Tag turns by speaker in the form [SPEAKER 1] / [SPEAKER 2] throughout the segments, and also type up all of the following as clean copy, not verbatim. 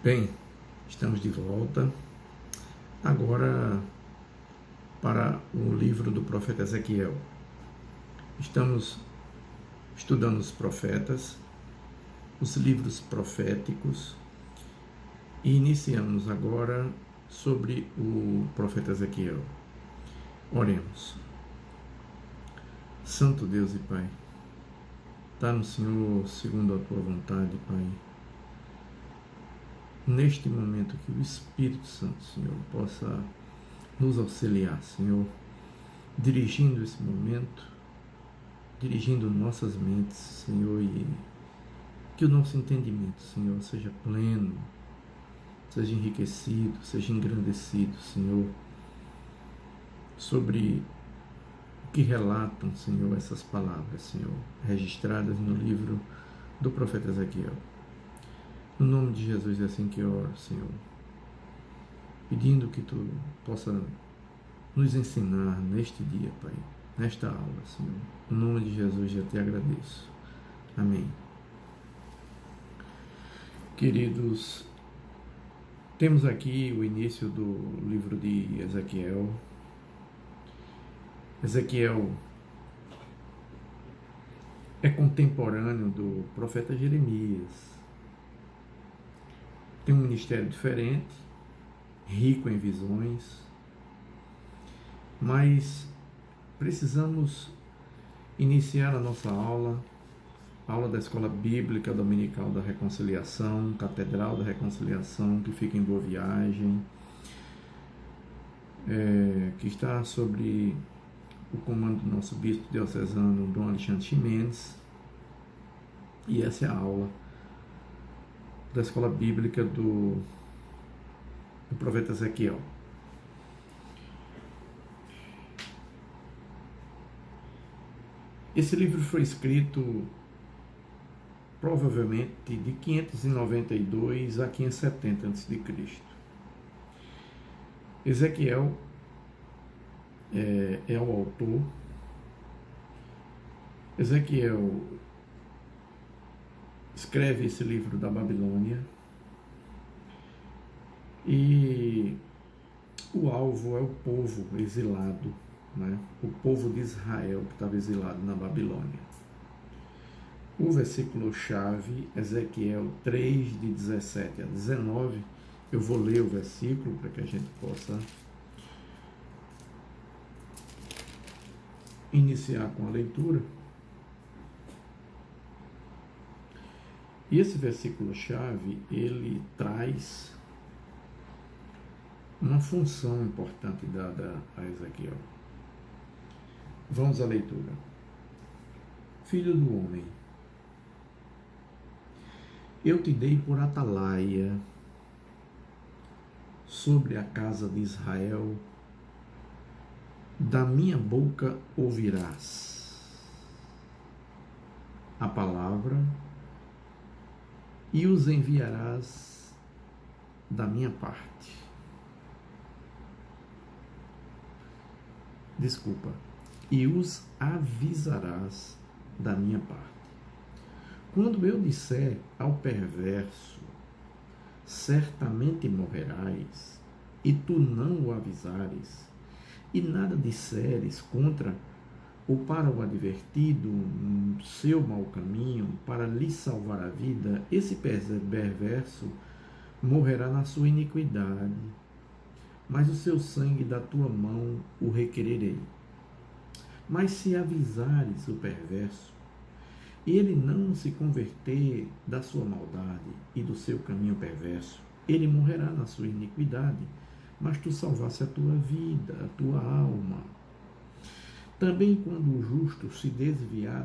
[SPEAKER 1] Bem, estamos de volta agora para o livro do profeta Ezequiel. Estamos estudando os profetas, os livros proféticos e iniciamos agora sobre o profeta Ezequiel. Oremos. Santo Deus e Pai, dá-nos, Senhor, segundo a Tua vontade, Pai, neste momento que o Espírito Santo, Senhor, possa nos auxiliar, Senhor, dirigindo esse momento, dirigindo nossas mentes, Senhor, e que o nosso entendimento, Senhor, seja pleno, seja enriquecido, seja engrandecido, Senhor, sobre o que relatam, Senhor, essas palavras, Senhor, registradas no livro do profeta Ezequiel. No nome de Jesus é assim que eu oro, Senhor, pedindo que Tu possa nos ensinar neste dia, Pai, nesta aula, Senhor. No nome de Jesus eu Te agradeço. Amém. Queridos, temos aqui o início do livro de Ezequiel. Ezequiel é contemporâneo do profeta Jeremias. Tem um ministério diferente, rico em visões, mas precisamos iniciar a nossa aula da Escola Bíblica Dominical da Reconciliação, Catedral da Reconciliação, que fica em Boa Viagem, que está sobre o comando do nosso bispo diocesano, Dom Alexandre Ximenes, e essa é a aula da Escola Bíblica do profeta Ezequiel. Esse livro foi escrito provavelmente de 592 a 570 a.C. Ezequiel é o autor. Ezequiel escreve esse livro da Babilônia e o alvo é o povo exilado, né? O povo de Israel que estava exilado na Babilônia. O versículo-chave, Ezequiel 3, de 17 a 19, eu vou ler o versículo para que a gente possa iniciar com a leitura. E esse versículo-chave, ele traz uma função importante dada a Ezequiel. Vamos à leitura. Filho do homem, eu te dei por atalaia sobre a casa de Israel, da minha boca ouvirás a palavra e os enviarás da minha parte. E os avisarás da minha parte. Quando eu disser ao perverso, certamente morrerás, e tu não o avisares, e nada disseres contra ou para o advertido no seu mau caminho, para lhe salvar a vida, esse perverso morrerá na sua iniquidade, mas o seu sangue da tua mão o requererei. Mas se avisares o perverso, e ele não se converter da sua maldade e do seu caminho perverso, ele morrerá na sua iniquidade, mas tu salvaste a tua vida, a tua alma. Também quando o justo se desviar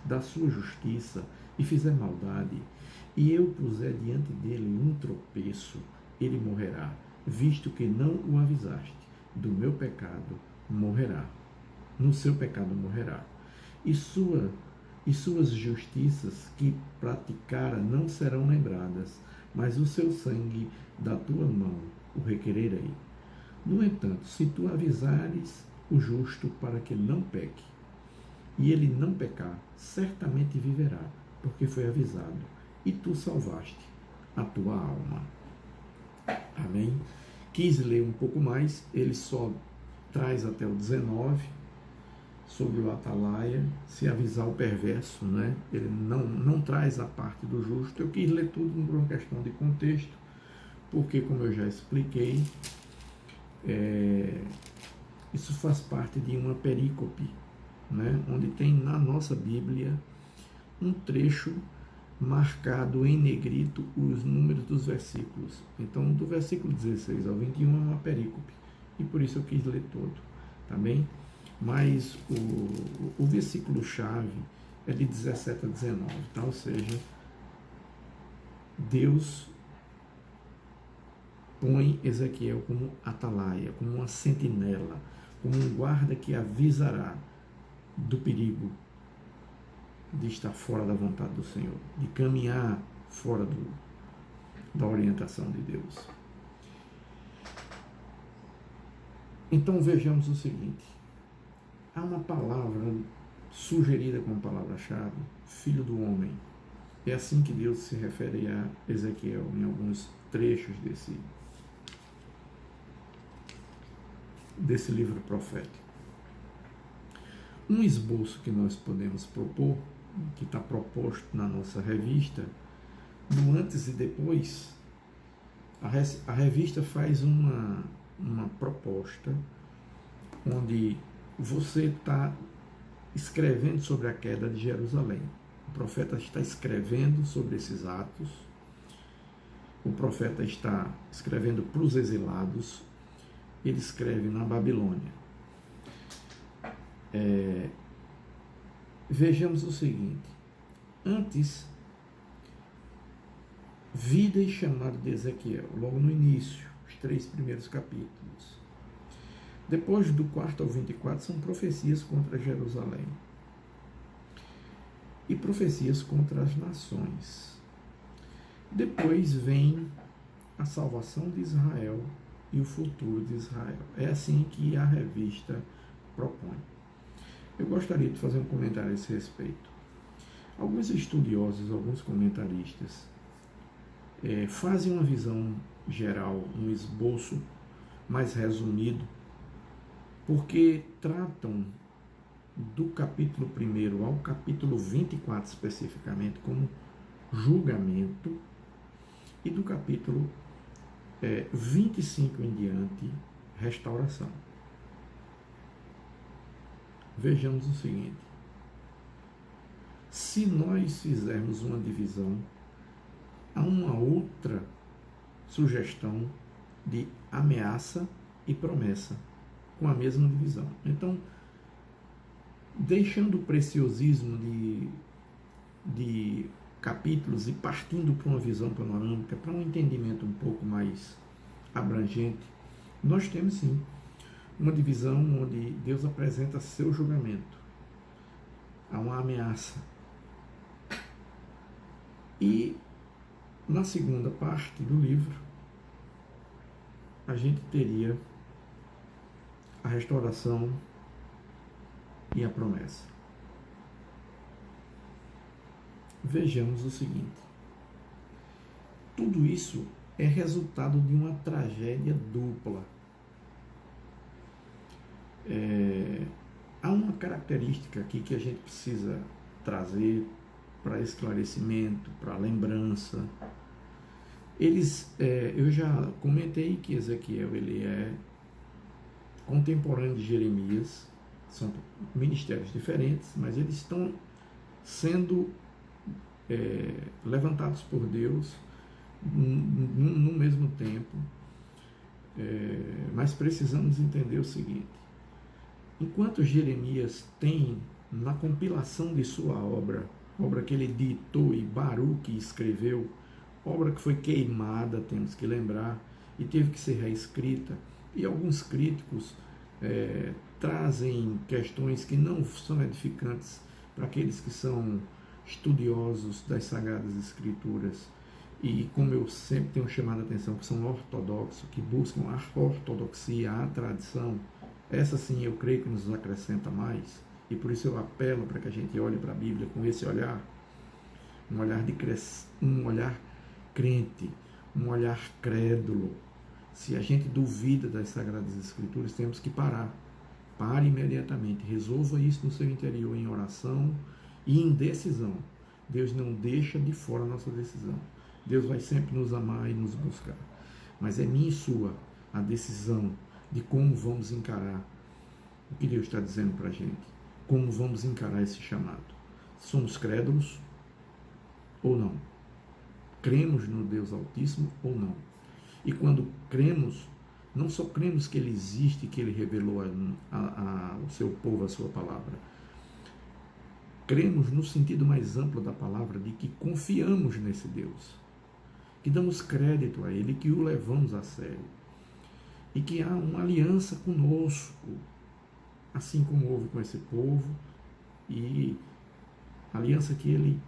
[SPEAKER 1] da sua justiça e fizer maldade, e eu puser diante dele um tropeço, ele morrerá, visto que não o avisaste. Do meu pecado morrerá, no seu pecado morrerá. E suas justiças que praticara não serão lembradas, mas o seu sangue da tua mão o requererei. No entanto, se tu avisares o justo para que não peque, e ele não pecar, certamente viverá, porque foi avisado, e tu salvaste a tua alma. Amém? Quis ler um pouco mais, ele só traz até o 19 sobre o atalaia, se avisar o perverso, né? Ele não traz a parte do justo. Eu quis ler tudo por uma questão de contexto, porque, como eu já expliquei, isso faz parte de uma perícope, né? Onde tem na nossa Bíblia um trecho marcado em negrito os números dos versículos. Então, do versículo 16 ao 21 é uma perícope, e por isso eu quis ler todo, tá bem? Mas o versículo-chave é de 17 a 19, tá? Ou seja, Deus põe Ezequiel como atalaia, como uma sentinela, como um guarda que avisará do perigo de estar fora da vontade do Senhor, de caminhar fora da orientação de Deus. Então vejamos o seguinte: há uma palavra sugerida como palavra-chave, filho do homem. É assim que Deus se refere a Ezequiel em alguns trechos desse livro profético. Um esboço que nós podemos propor, que está proposto na nossa revista, do antes e depois, a revista faz uma proposta onde você está escrevendo sobre a queda de Jerusalém. O profeta está escrevendo sobre esses atos, o profeta está escrevendo para os exilados, ele escreve na Babilônia. Vejamos o seguinte: antes, vida e chamado de Ezequiel, logo no início, os 3 primeiros capítulos. Depois do 4 ao 24 são profecias contra Jerusalém e profecias contra as nações. Depois vem a salvação de Israel e o futuro de Israel. É assim que a revista propõe. Eu gostaria de fazer um comentário a esse respeito. Alguns estudiosos, alguns comentaristas fazem uma visão geral, um esboço mais resumido, porque tratam do capítulo 1 ao capítulo 24 especificamente como julgamento, e do capítulo 25 em diante, restauração. Vejamos o seguinte: se nós fizermos uma divisão, há uma outra sugestão de ameaça e promessa, com a mesma divisão. Então, deixando o preciosismo de capítulos e partindo para uma visão panorâmica, para um entendimento um pouco mais abrangente, nós temos sim uma divisão onde Deus apresenta seu julgamento. Há uma ameaça. E na segunda parte do livro, a gente teria a restauração e a promessa. Vejamos o seguinte: tudo isso é resultado de uma tragédia dupla. Há uma característica aqui que a gente precisa trazer para esclarecimento, para lembrança. Eu já comentei que Ezequiel ele é contemporâneo de Jeremias, são ministérios diferentes, mas eles estão sendo levantados por Deus no mesmo tempo. Mas precisamos entender o seguinte: enquanto Jeremias tem na compilação de sua obra que ele ditou e Baruque escreveu, obra que foi queimada, temos que lembrar, e teve que ser reescrita, e alguns críticos trazem questões que não são edificantes para aqueles que são estudiosos das Sagradas Escrituras, e como eu sempre tenho chamado a atenção, que são ortodoxos, que buscam a ortodoxia, a tradição. Essa sim eu creio que nos acrescenta mais, e por isso eu apelo para que a gente olhe para a Bíblia com esse olhar, um olhar crente, um olhar crédulo. Se a gente duvida das Sagradas Escrituras, temos que parar. Pare imediatamente, resolva isso no seu interior em oração e em decisão. Deus não deixa de fora a nossa decisão. Deus vai sempre nos amar e nos buscar. Mas é minha e sua a decisão de como vamos encarar o que Deus está dizendo para a gente. Como vamos encarar esse chamado. Somos crédulos ou não? Cremos no Deus Altíssimo ou não? E quando cremos, não só cremos que Ele existe, que Ele revelou ao seu povo a sua palavra. Cremos no sentido mais amplo da palavra, de que confiamos nesse Deus, que damos crédito a Ele, que o levamos a sério, e que há uma aliança conosco, assim como houve com esse povo, e a aliança que Ele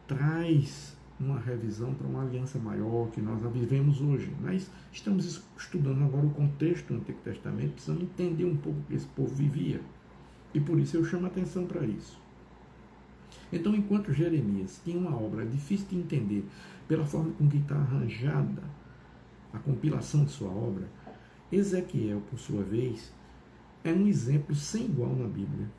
[SPEAKER 1] traz uma revisão para uma aliança maior que nós a vivemos hoje. Mas estamos estudando agora o contexto do Antigo Testamento, precisamos entender um pouco o que esse povo vivia. E por isso eu chamo a atenção para isso. Então, enquanto Jeremias tinha uma obra difícil de entender pela forma com que está arranjada a compilação de sua obra, Ezequiel, por sua vez, é um exemplo sem igual na Bíblia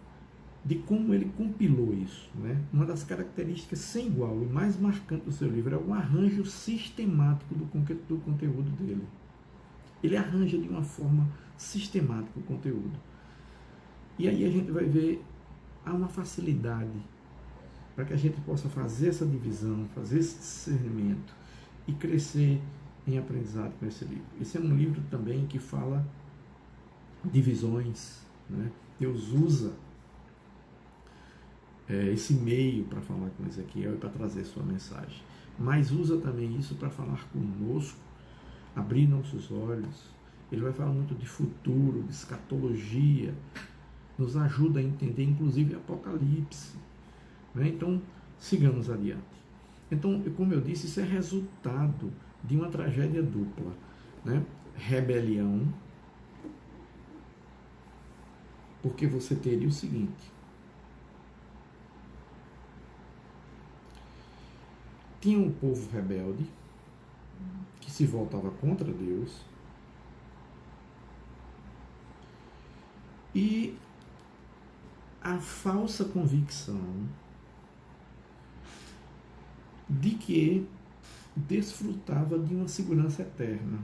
[SPEAKER 1] de como ele compilou isso, né? Uma das características sem igual e mais marcante do seu livro é o arranjo sistemático do conteúdo dele. Ele arranja de uma forma sistemática o conteúdo. E aí a gente vai ver, há uma facilidade para que a gente possa fazer essa divisão, fazer esse discernimento e crescer em aprendizado com esse livro. Esse é um livro também que fala de visões, né? Deus usa esse meio para falar com Ezequiel e para trazer sua mensagem, mas usa também isso para falar conosco, abrir nossos olhos. Ele vai falar muito de futuro, de escatologia, nos ajuda a entender inclusive Apocalipse, né? Então sigamos adiante. Então, como eu disse, isso é resultado de uma tragédia dupla, né? Rebelião, porque você teria o seguinte: tinha um povo rebelde que se voltava contra Deus e a falsa convicção de que desfrutava de uma segurança eterna,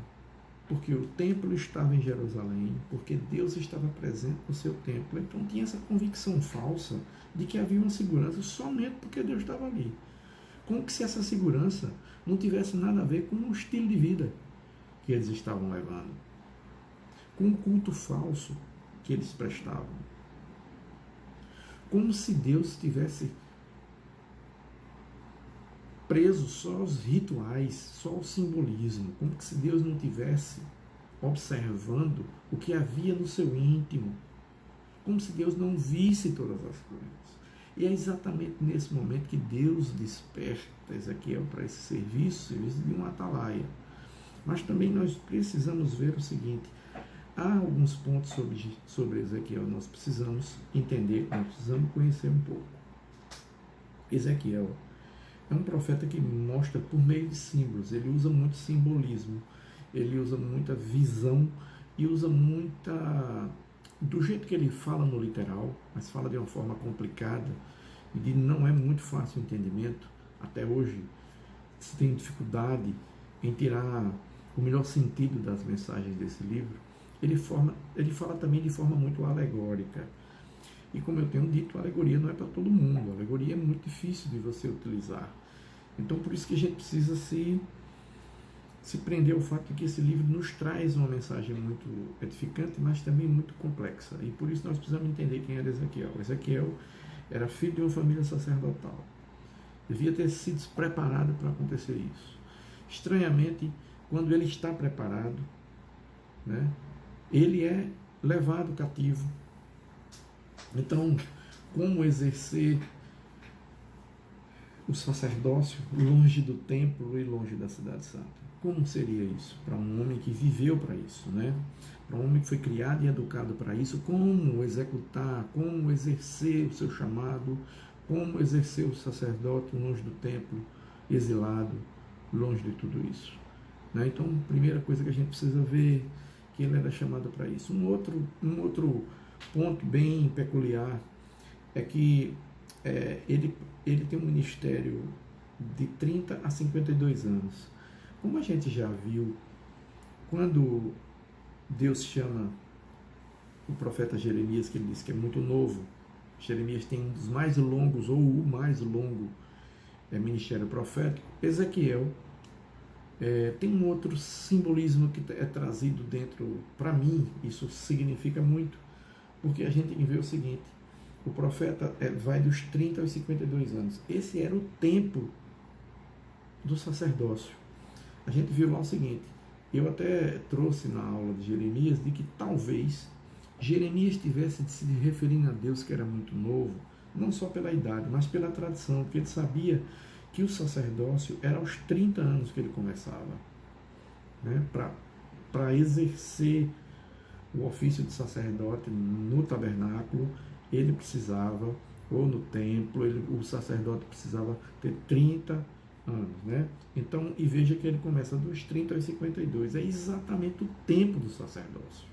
[SPEAKER 1] porque o templo estava em Jerusalém, porque Deus estava presente no seu templo. Então tinha essa convicção falsa de que havia uma segurança somente porque Deus estava ali. Como que se essa segurança não tivesse nada a ver com o estilo de vida que eles estavam levando, com o culto falso que eles prestavam. Como se Deus tivesse preso só aos rituais, só ao simbolismo, como se Deus não tivesse observando o que havia no seu íntimo, como se Deus não visse todas as coisas. E é exatamente nesse momento que Deus desperta Ezequiel para esse serviço de um atalaia. Mas também nós precisamos ver o seguinte: há alguns pontos sobre Ezequiel nós precisamos entender, nós precisamos conhecer um pouco. Ezequiel é um profeta que mostra por meio de símbolos, ele usa muito simbolismo, ele usa muita visão e usa muita... do jeito que ele fala no literal, mas fala de uma forma complicada e de não é muito fácil o entendimento. Até hoje se tem dificuldade em tirar o melhor sentido das mensagens desse livro. Ele fala também de forma muito alegórica. E como eu tenho dito, a alegoria não é para todo mundo. A alegoria é muito difícil de você utilizar. Então, por isso que a gente precisa se prender ao fato de que esse livro nos traz uma mensagem muito edificante, mas também muito complexa. E por isso nós precisamos entender quem era Ezequiel. Ezequiel era filho de uma família sacerdotal. Devia ter sido preparado para acontecer isso. Estranhamente, quando ele está preparado, né, ele é levado cativo. Então, como exercer o sacerdócio longe do templo e longe da cidade santa? Como seria isso para um homem que viveu para isso, né? Para um homem que foi criado e educado para isso, como executar, como exercer o seu chamado, como exercer o sacerdote longe do templo, exilado, longe de tudo isso. Né? Então, primeira coisa que a gente precisa ver, que ele era chamado para isso. Um outro ponto bem peculiar é que ele tem um ministério de 30 a 52 anos. Como a gente já viu, quando Deus chama o profeta Jeremias, que ele diz que é muito novo, Jeremias tem um dos mais longos, ou o mais longo ministério profético. Ezequiel tem um outro simbolismo que é trazido dentro, para mim, isso significa muito, porque a gente vê o seguinte: o profeta vai dos 30 aos 52 anos. Esse era o tempo do sacerdócio. A gente viu lá o seguinte: eu até trouxe na aula de Jeremias de que talvez Jeremias estivesse se referindo a Deus, que era muito novo, não só pela idade, mas pela tradição, porque ele sabia que o sacerdócio era aos 30 anos que ele começava, né, para exercer o ofício de sacerdote no tabernáculo. Ele precisava, ou no templo, o sacerdote precisava ter 30 anos, né? Então, e veja que ele começa dos 30 aos 52, é exatamente o tempo do sacerdócio.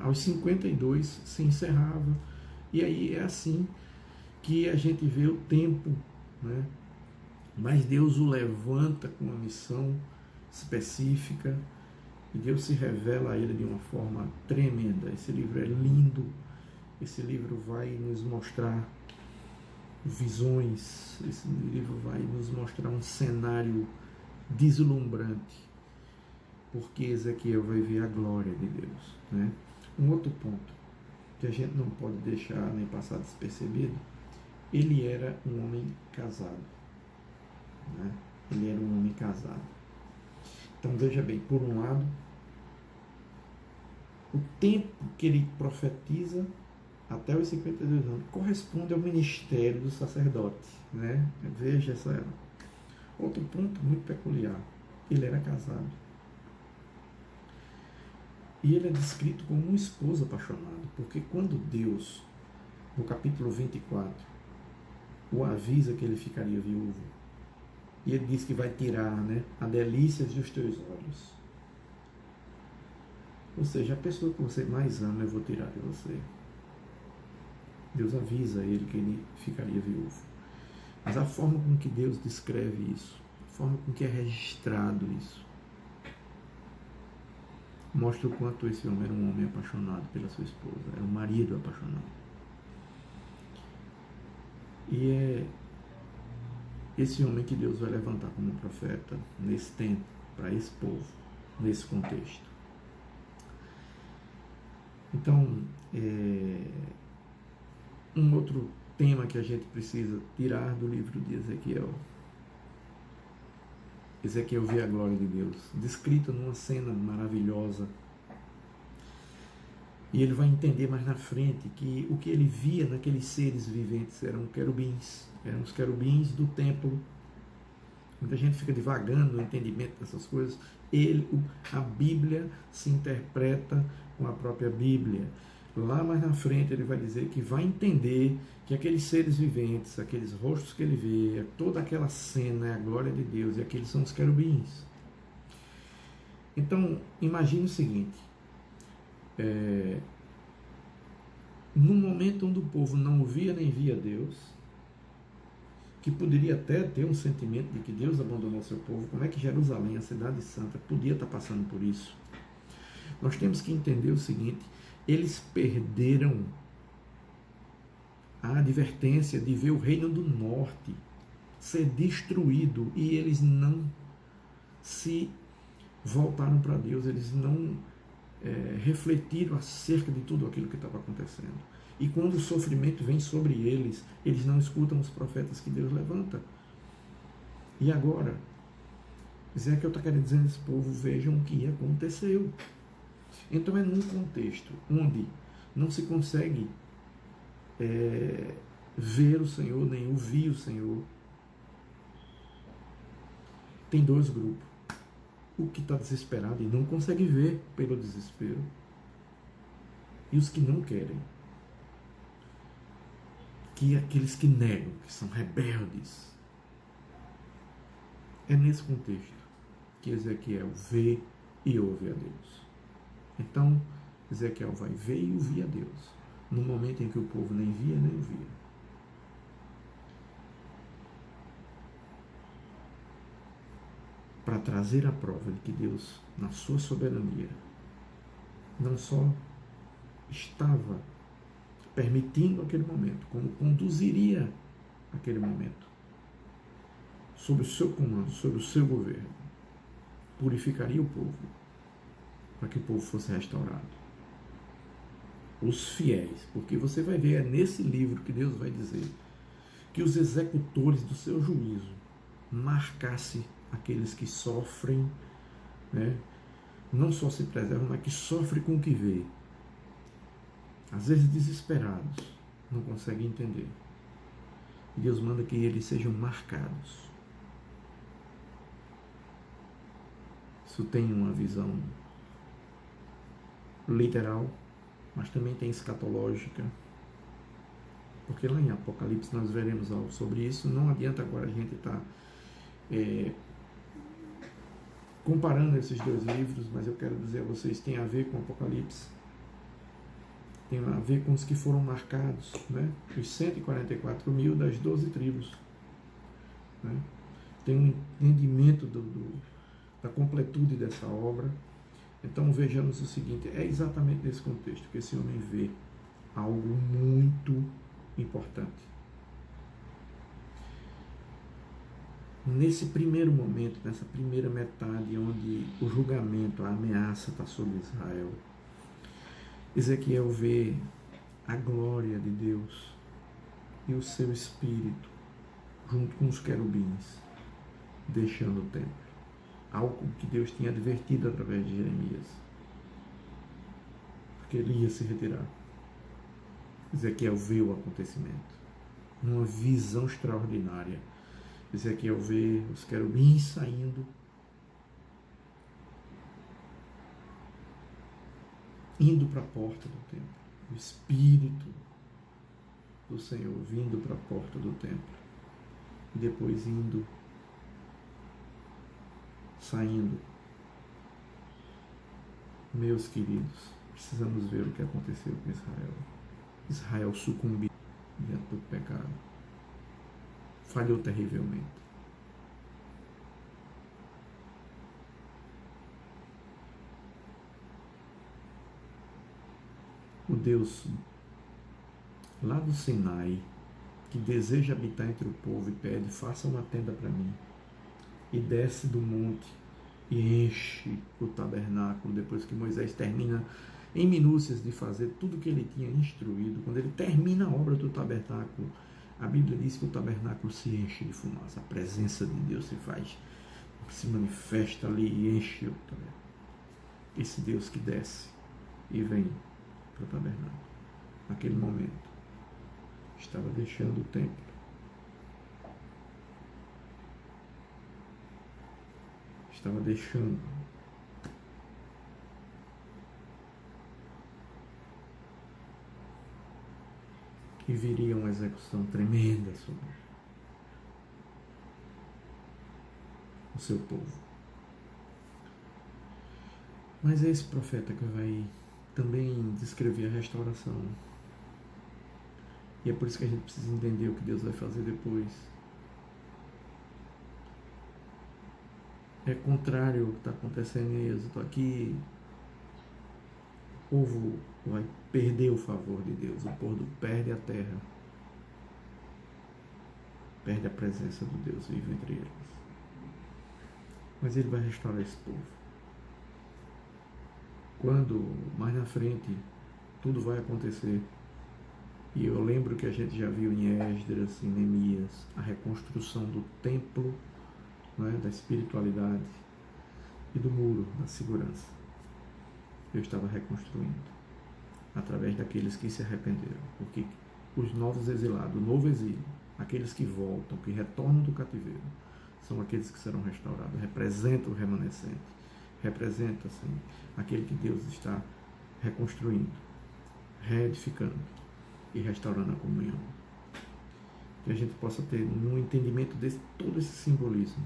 [SPEAKER 1] Aos 52 se encerrava, e aí é assim que a gente vê o tempo, né? Mas Deus o levanta com uma missão específica, e Deus se revela a ele de uma forma tremenda. Esse livro é lindo, esse livro vai nos mostrar visões, esse livro vai nos mostrar um cenário deslumbrante, porque Ezequiel vai ver a glória de Deus, né? Um outro ponto que a gente não pode deixar nem passar despercebido: ele era um homem casado, né? Ele era um homem casado. Então veja bem, por um lado, o tempo que ele profetiza até os 52 anos corresponde ao ministério do sacerdote, né? Veja essa. Outro ponto muito peculiar: ele era casado. E ele é descrito como um esposo apaixonado, porque quando Deus, no capítulo 24, o avisa que ele ficaria viúvo, e ele diz que vai tirar, né, a delícia dos teus olhos. Ou seja, a pessoa que você mais ama eu vou tirar de você. Deus avisa ele que ele ficaria viúvo. Mas a forma com que Deus descreve isso, a forma com que é registrado isso, mostra o quanto esse homem era um homem apaixonado pela sua esposa, era um marido apaixonado. E é esse homem que Deus vai levantar como profeta nesse tempo, para esse povo, nesse contexto. Então, um outro tema que a gente precisa tirar do livro de Ezequiel. Ezequiel vê a glória de Deus, descrita numa cena maravilhosa. E ele vai entender mais na frente que o que ele via naqueles seres viventes eram querubins, eram os querubins do templo. Muita gente fica divagando no entendimento dessas coisas. A Bíblia se interpreta com a própria Bíblia. Lá mais na frente ele vai dizer que vai entender que aqueles seres viventes, aqueles rostos que ele vê, toda aquela cena é a glória de Deus, e aqueles são os querubins. Então, imagine o seguinte: no momento onde o povo não ouvia nem via Deus, que poderia até ter um sentimento de que Deus abandonou seu povo, como é que Jerusalém, a cidade santa, podia estar passando por isso? Nós temos que entender o seguinte: eles perderam a advertência de ver o reino do norte ser destruído, e eles não se voltaram para Deus, eles não refletiram acerca de tudo aquilo que estava acontecendo. E quando o sofrimento vem sobre eles, eles não escutam os profetas que Deus levanta. E agora, Ezequiel está querendo dizer a esse povo: vejam o que aconteceu. Então é num contexto onde não se consegue ver o Senhor, nem ouvir o Senhor. Tem dois grupos: o que está desesperado e não consegue ver pelo desespero, e os que não querem, que aqueles que negam, que são rebeldes. É nesse contexto que Ezequiel vê e ouve a Deus. Então, Ezequiel vai ver e ouvir a Deus, no momento em que o povo nem via nem ouvia. Para trazer a prova de que Deus, na sua soberania, não só estava permitindo aquele momento, como conduziria aquele momento, sob o seu comando, sob o seu governo, purificaria o povo, para que o povo fosse restaurado. Os fiéis, porque você vai ver, é nesse livro que Deus vai dizer que os executores do seu juízo marcasse aqueles que sofrem, né? Não só se preservam, mas que sofrem com o que vê. Às vezes desesperados, não conseguem entender. E Deus manda que eles sejam marcados. Isso tem uma visão literal, mas também tem escatológica. Porque lá em Apocalipse nós veremos algo sobre isso. Não adianta agora a gente estar comparando esses dois livros, mas eu quero dizer a vocês, tem a ver com Apocalipse, tem a ver com os que foram marcados, né? Os 144 mil das 12 tribos. Né? Tem um entendimento da completude dessa obra. Então vejamos o seguinte, é exatamente nesse contexto que esse homem vê algo muito importante. Nesse primeiro momento, nessa primeira metade, onde o julgamento, a ameaça está sobre Israel, Ezequiel vê a glória de Deus e o seu espírito, junto com os querubins, deixando o templo. Algo que Deus tinha advertido através de Jeremias, porque ele ia se retirar. Ezequiel vê o acontecimento, numa visão extraordinária. Ezequiel vê os querubins saindo, indo para a porta do templo. O Espírito do Senhor vindo para a porta do templo. E depois indo, saindo. Meus queridos, precisamos ver o que aconteceu com Israel. Israel sucumbiu diante do pecado. Falhou terrivelmente. O Deus lá do Sinai, que deseja habitar entre o povo e pede, faça uma tenda para mim, e desce do monte e enche o tabernáculo, depois que Moisés termina em minúcias de fazer tudo o que ele tinha instruído. Quando ele termina a obra do tabernáculo, a Bíblia diz que o tabernáculo se enche de fumaça, a presença de Deus se manifesta ali e enche o tabernáculo. Esse Deus que desce e vem para o tabernáculo, naquele momento, estava deixando o templo. Estava deixando que viria uma execução tremenda sobre o seu povo. Mas é esse profeta que vai também descrever a restauração. E é por isso que a gente precisa entender o que Deus vai fazer depois. É contrário ao que está acontecendo em Êxodo. Aqui o povo vai perder o favor de Deus. O povo perde a terra. Perde a presença do Deus vivo entre eles. Mas ele vai restaurar esse povo. Quando, mais na frente, tudo vai acontecer. E eu lembro que a gente já viu em Esdras, em Neemias, a reconstrução do templo, não é, da espiritualidade e do muro da segurança. Eu estava reconstruindo através daqueles que se arrependeram, porque os novos exilados, o novo exílio, aqueles que voltam, que retornam do cativeiro, são aqueles que serão restaurados, representa o remanescente, representa assim, aquele que Deus está reconstruindo, reedificando e restaurando a comunhão. Que a gente possa ter um entendimento de todo esse simbolismo,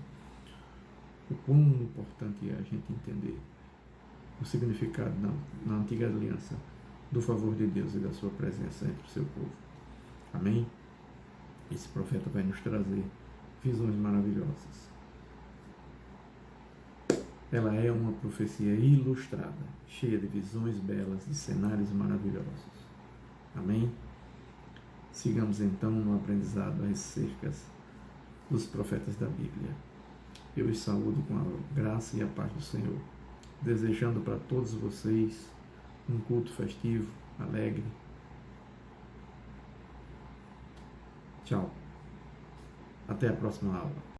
[SPEAKER 1] o quão importante é a gente entender o significado na antiga aliança do favor de Deus e da sua presença entre o seu povo. Amém? Esse profeta vai nos trazer visões maravilhosas. Ela é uma profecia ilustrada, cheia de visões belas, de cenários maravilhosos. Amém? Sigamos então no aprendizado acerca dos profetas da Bíblia. Eu os saúdo com a graça e a paz do Senhor, desejando para todos vocês um culto festivo, alegre. Tchau. Até a próxima aula.